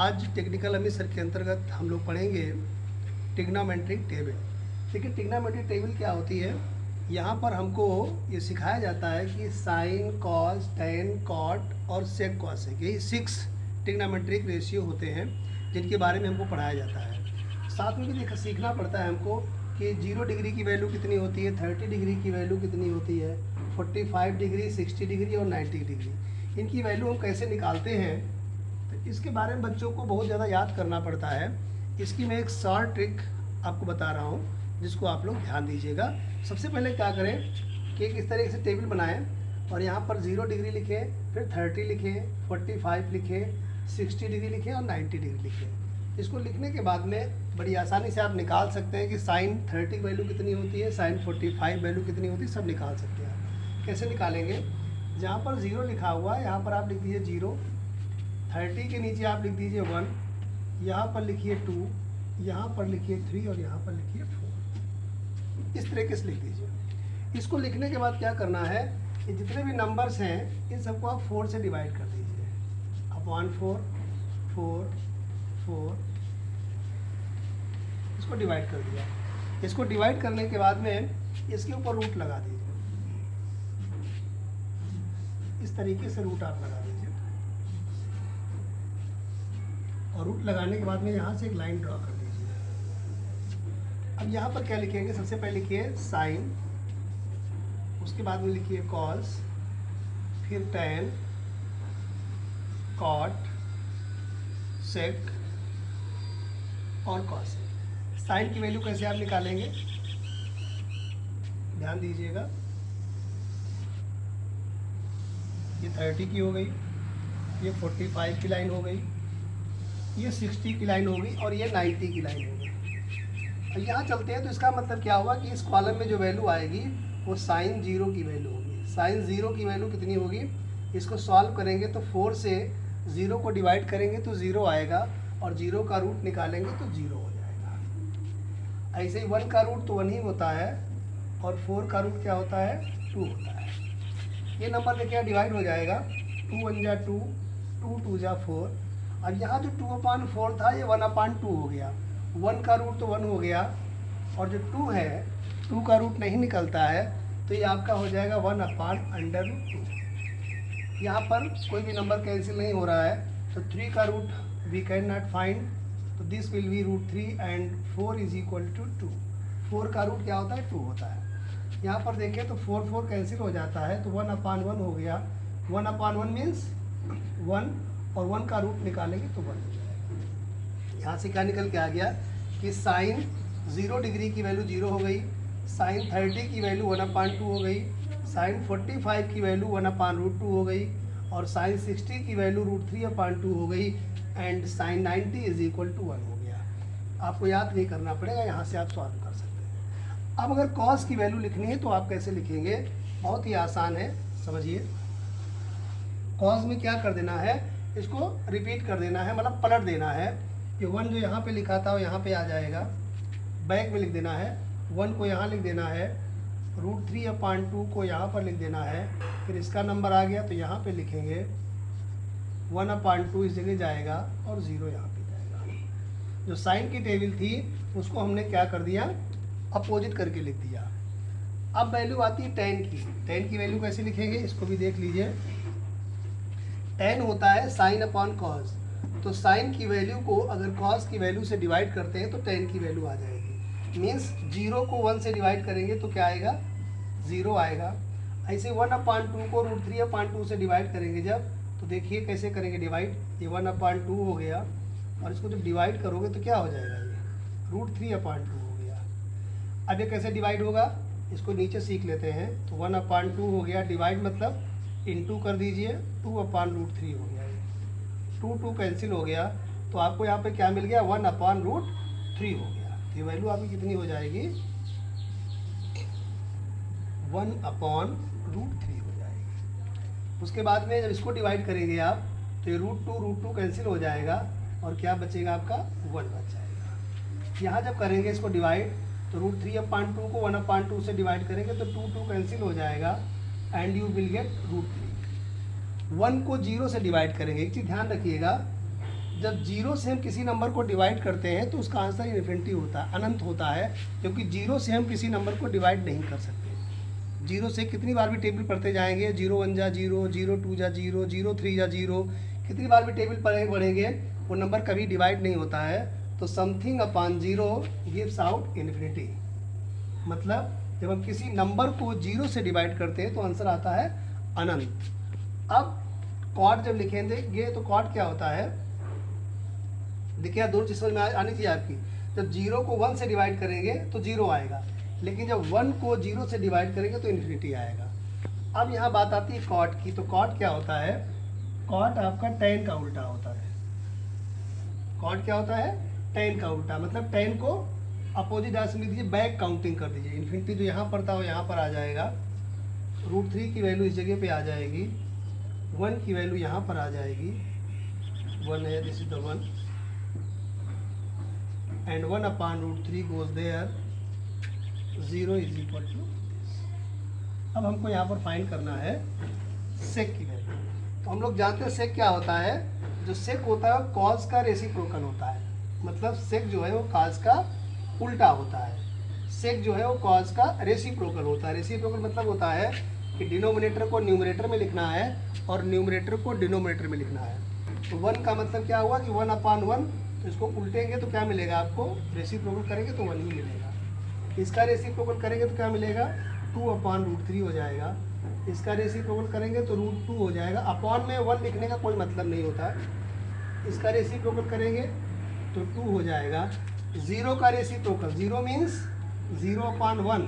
आज टेक्निकल अमी सर के अंतर्गत हम लोग पढ़ेंगे ट्रिग्नोमेट्रिक टेबल। देखिए ट्रिग्नोमेट्रिक टेबल क्या होती है। यहाँ पर हमको ये सिखाया जाता है कि साइन, कॉस, टेन, कॉट और सेक कॉसेक, यही 6 ट्रिग्नोमेट्रिक रेशियो होते हैं जिनके बारे में हमको पढ़ाया जाता है। साथ में भी देखा सीखना पड़ता है हमको कि 0 डिग्री की वैल्यू कितनी होती है, 30 डिग्री की वैल्यू कितनी होती है, 45 डिग्री, 60 डिग्री और 90 डिग्री, इनकी वैल्यू हम कैसे निकालते हैं। तो इसके बारे में बच्चों को बहुत ज़्यादा याद करना पड़ता है। इसकी मैं एक शॉर्ट ट्रिक आपको बता रहा हूँ जिसको आप लोग ध्यान दीजिएगा। सबसे पहले क्या करें कि एक इस तरह से टेबल बनाएं और यहाँ पर 0 डिग्री लिखें, फिर 30 लिखें, 45 लिखें, 60 डिग्री लिखें और 90 डिग्री लिखें। इसको लिखने के बाद में बड़ी आसानी से आप निकाल सकते हैं कि साइन 30 वैल्यू कितनी होती है, साइन 45 वैल्यू कितनी होती है, सब निकाल सकते हैं। कैसे निकालेंगे, जहाँ पर 0 लिखा हुआ है यहाँ पर आप लिख दीजिए 0, 30 के नीचे आप लिख दीजिए 1, यहाँ पर लिखिए 2, यहाँ पर लिखिए 3 और यहाँ पर लिखिए 4। इस तरीके से लिख दीजिए। इसको लिखने के बाद क्या करना है कि जितने भी नंबर्स हैं इन सबको आप 4 से डिवाइड कर दीजिए। अब 1 4 4 4 इसको डिवाइड कर दिया। इसको डिवाइड करने के बाद में इसके ऊपर रूट लगा दीजिए। इस तरीके से रूट आप लगा दीजिए और रूट लगाने के बाद में यहाँ से एक लाइन ड्रॉ कर दीजिए। अब यहाँ पर क्या लिखेंगे, सबसे पहले लिखिए साइन, उसके बाद में लिखिए कॉस, फिर टेन, कॉट, सेक और कॉसेक। साइन की वैल्यू कैसे आप निकालेंगे, ध्यान दीजिएगा। ये 30 की हो गई, ये 45 की लाइन हो गई, ये 60 की लाइन हो गई और ये 90 की लाइन हो गई। अब यहाँ चलते हैं तो इसका मतलब क्या हुआ कि इस कॉलम में जो वैल्यू आएगी वो साइन 0 की वैल्यू होगी। साइन 0 की वैल्यू कितनी होगी, इसको सॉल्व करेंगे तो 4 से 0 को डिवाइड करेंगे तो 0 आएगा और 0 का रूट निकालेंगे तो 0 हो जाएगा। ऐसे ही 1 का रूट तो 1 ही होता है और 4 का रूट क्या होता है, 2 होता है। ये नंबर देखिए डिवाइड हो जाएगा, 2 1 जा 2, 2 2 जा 4। अब यहाँ जो 2/4 था ये 1/2 हो गया। 1 का रूट तो 1 हो गया और जो 2 है 2 का रूट नहीं निकलता है तो ये आपका हो जाएगा 1/√2। यहाँ पर कोई भी नंबर कैंसिल नहीं हो रहा है तो 3 का root we can not find, तो this will be √3 and 4 is equal to 2। 4 का रूट क्या होता है, 2 होता है। यहाँ पर देखें तो 4 4 कैंसिल हो जाता है तो 1/1 हो गया। 1/1 मीन्स 1 और 1 का रूट निकालेंगे तो 1 हो जाएगा। यहाँ से क्या निकल के आ गया कि साइन 0 डिग्री की वैल्यू 0 हो गई, साइन 30 की वैल्यू 1/2 हो गई, साइन 45 की वैल्यू 1/√2 हो गई और साइन 60 की वैल्यू √3/2 हो गई and sine 90 is equal to 1 हो गया। आपको याद नहीं करना पड़ेगा, यहाँ से आप सॉल्व कर सकते हैं। अब अगर कॉस की वैल्यू लिखनी है तो आप कैसे लिखेंगे, बहुत ही आसान है, समझिए। कॉस में क्या कर देना है, इसको रिपीट कर देना है, मतलब पलट देना है कि 1 जो यहाँ पे लिखा था वो यहाँ पे आ जाएगा, बैक में लिख देना है। 1 को यहाँ लिख देना है, √3/2 को यहाँ पर लिख देना है, फिर इसका नंबर आ गया तो यहाँ पे लिखेंगे 1/2 इस जगह जाएगा और 0 यहाँ पे जाएगा। जो साइन की टेबल थी उसको हमने क्या कर दिया, अपोजिट करके लिख दिया। अब वैल्यू आती है टेन की। टेन की वैल्यू कैसे लिखेंगे, इसको भी देख लीजिए। टेन होता है साइन अपॉन कॉस, तो साइन की वैल्यू को अगर कॉस की वैल्यू से डिवाइड करते हैं तो टेन की वैल्यू आ जाएगी। मीन्स 0 को 1 से डिवाइड करेंगे तो क्या आएगा, 0 आएगा। ऐसे 1/2 को √3/2 से डिवाइड करेंगे जब, तो देखिए कैसे करेंगे डिवाइड। ये 1/2 हो गया और इसको जब डिवाइड करोगे तो क्या हो जाएगा, ये √3/2 हो गया। अब ये कैसे डिवाइड होगा, इसको नीचे सीख लेते हैं। तो 1/2 हो गया, डिवाइड मतलब इनटू कर दीजिए, 2/√3 हो गया। 2 2 कैंसिल हो गया तो आपको यहाँ पे क्या मिल गया, 1/√3 हो गया। तो ये वैल्यू आपकी कितनी हो जाएगी, 1/√3 हो जाएगी। उसके बाद में जब इसको डिवाइड करेंगे आप तो ये √2 कैंसिल हो जाएगा और क्या बचेगा आपका, 1 बच जाएगा। यहाँ जब करेंगे इसको डिवाइड तो √3/2 को 1/2 से डिवाइड करेंगे तो 2 2 कैंसिल हो जाएगा एंड यू विल गेट √3। 1 को 0 से डिवाइड करेंगे। एक चीज़ ध्यान रखिएगा, जब जीरो से हम किसी नंबर को डिवाइड करते हैं तो उसका आंसर इन्फिनिटी होता है, अनंत होता है, क्योंकि जीरो से हम किसी नंबर को डिवाइड नहीं कर सकते। जीरो से कितनी बार भी टेबल पढ़ते जाएंगे, 0 1 जा 0, 0 2 जा 0, 0 3 जा 0, कितनी बार भी टेबल बढ़ेंगे वो नंबर कभी डिवाइड नहीं होता है। तो something upon zero gives out infinity. मतलब जब हम किसी नंबर को जीरो से डिवाइड करते हैं तो आंसर आता है अनंत। अब कॉट जब लिखेंगे तो कॉट क्या होता है, देखिए दोनों चीज समझ में आनी चाहिए आपकी। जब जीरो को 1 से डिवाइड करेंगे तो जीरो आएगा, लेकिन जब 1 को 0 से डिवाइड करेंगे तो इन्फिनिटी आएगा। अब यहाँ बात आती है कॉट की। तो कॉट क्या होता है, कॉट आपका tan का उल्टा होता है। कॉट क्या होता है, tan का उल्टा, मतलब tan को अपोजिट डायरेक्शन में दीजिए, बैक काउंटिंग कर दीजिए। इन्फिनिटी जो यहाँ पर था वो यहाँ पर आ जाएगा, √3 की वैल्यू इस जगह पे आ जाएगी, 1 की वैल्यू यहाँ पर आ जाएगी, 1 है, this is the 1, and 1 upon √3 goes there, 0 is equal to this. अब हमको यहाँ पर फाइंड करना है सेक की वैल्यू। तो हम लोग जानते हैं सेक क्या होता है, जो सेक होता है कॉस का रेसिप्रोकल होता है। मतलब सेक जो है वो कॉस का उल्टा होता है, सेक जो है वो कॉस का रेसिप्रोकल होता है। रेसिप्रोकल मतलब होता है कि डिनोमिनेटर को न्यूमरेटर में लिखना है और न्यूमरेटर को डिनोमिनेटर में लिखना है। तो 1 का मतलब क्या हुआ कि 1 अपॉन 1, तो इसको उल्टेंगे तो क्या मिलेगा आपको, रेसिप्रोकल करेंगे तो 1 ही मिलेगा। इसका रेसिप्रोकल करेंगे तो क्या मिलेगा, 2 अपॉन √3 हो जाएगा। इसका रेसिप्रोकल करेंगे तो √2 हो जाएगा। अपॉन में 1 लिखने का कोई मतलब नहीं होता। इसका रेसिप्रोकल करेंगे तो 2 हो जाएगा। 0 का रेसिप्रोकल, 0 मीन्स 0 अपॉन 1,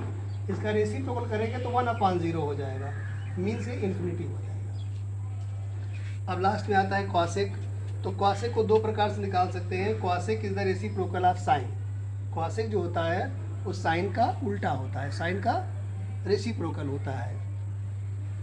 इसका रेसिप्रोकल करेंगे तो 1 अपॉन 0 हो जाएगा, मीन्स ये इन्फिनिटी हो जाएगा। अब लास्ट में आता है कॉसेक। तो कॉसेक को 2 प्रकार से निकाल सकते हैं। Cosec is the reciprocal of sine. Cosec जो होता है वो साइन का उल्टा होता है, साइन का रेसिप्रोकल होता है।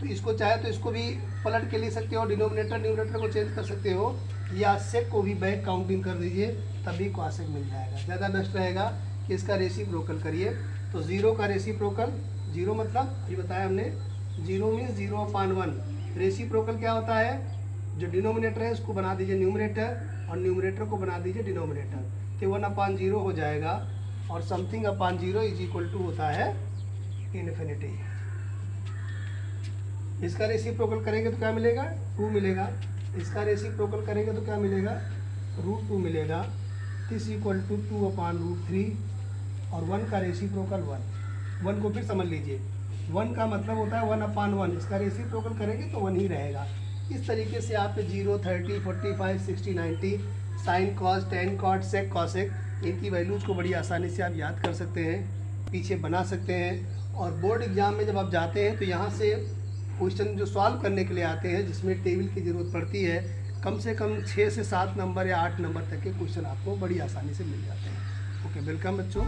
तो इसको चाहे तो इसको भी पलट के लिख सकते हो, डिनोमिनेटर न्यूमरेटर को चेंज कर सकते हो, या सेक को भी बैक काउंटिंग कर दीजिए, तभी कॉसेक मिल जाएगा। ज़्यादा बेस्ट रहेगा कि इसका रेसिप्रोकल करिए। तो 0 का रेसिप्रोकल, 0 मतलब ये बताया हमने, 0 मीन्स 0 अपॉन 1। रेसिप्रोकल क्या होता है, जो डिनोमिनेटर है उसको बना दीजिए न्यूमरेटर और न्यूमरेटर को बना दीजिए डिनोमिनेटर, तो 1 अपॉन 0 हो जाएगा। और something upon 0 is equal to होता है इन्फिनिटी। इसका रेसिप्रोकल करेंगे तो क्या मिलेगा, 2 मिलेगा। इसका रेसिप्रोकल करेंगे तो क्या मिलेगा, √2 मिलेगा। दिस इक्वल टू 2 अपॉन √3 और 1 का रेसिप्रोकल 1। 1 को फिर समझ लीजिए, 1 का मतलब होता है 1 अपॉन 1, इसका रेसिप्रोकल करेंगे तो 1 ही रहेगा। इस तरीके से आप 0, 30, 45, 60, 90, sine cos, tan cot, sec cosec, इनकी वैल्यूज़ को बड़ी आसानी से आप याद कर सकते हैं, पीछे बना सकते हैं। और बोर्ड एग्जाम में जब आप जाते हैं तो यहाँ से क्वेश्चन जो सॉल्व करने के लिए आते हैं, जिसमें टेबल की ज़रूरत पड़ती है, कम से कम 6 से 7 नंबर या 8 नंबर तक के क्वेश्चन आपको बड़ी आसानी से मिल जाते हैं। ओके, वेलकम बच्चों।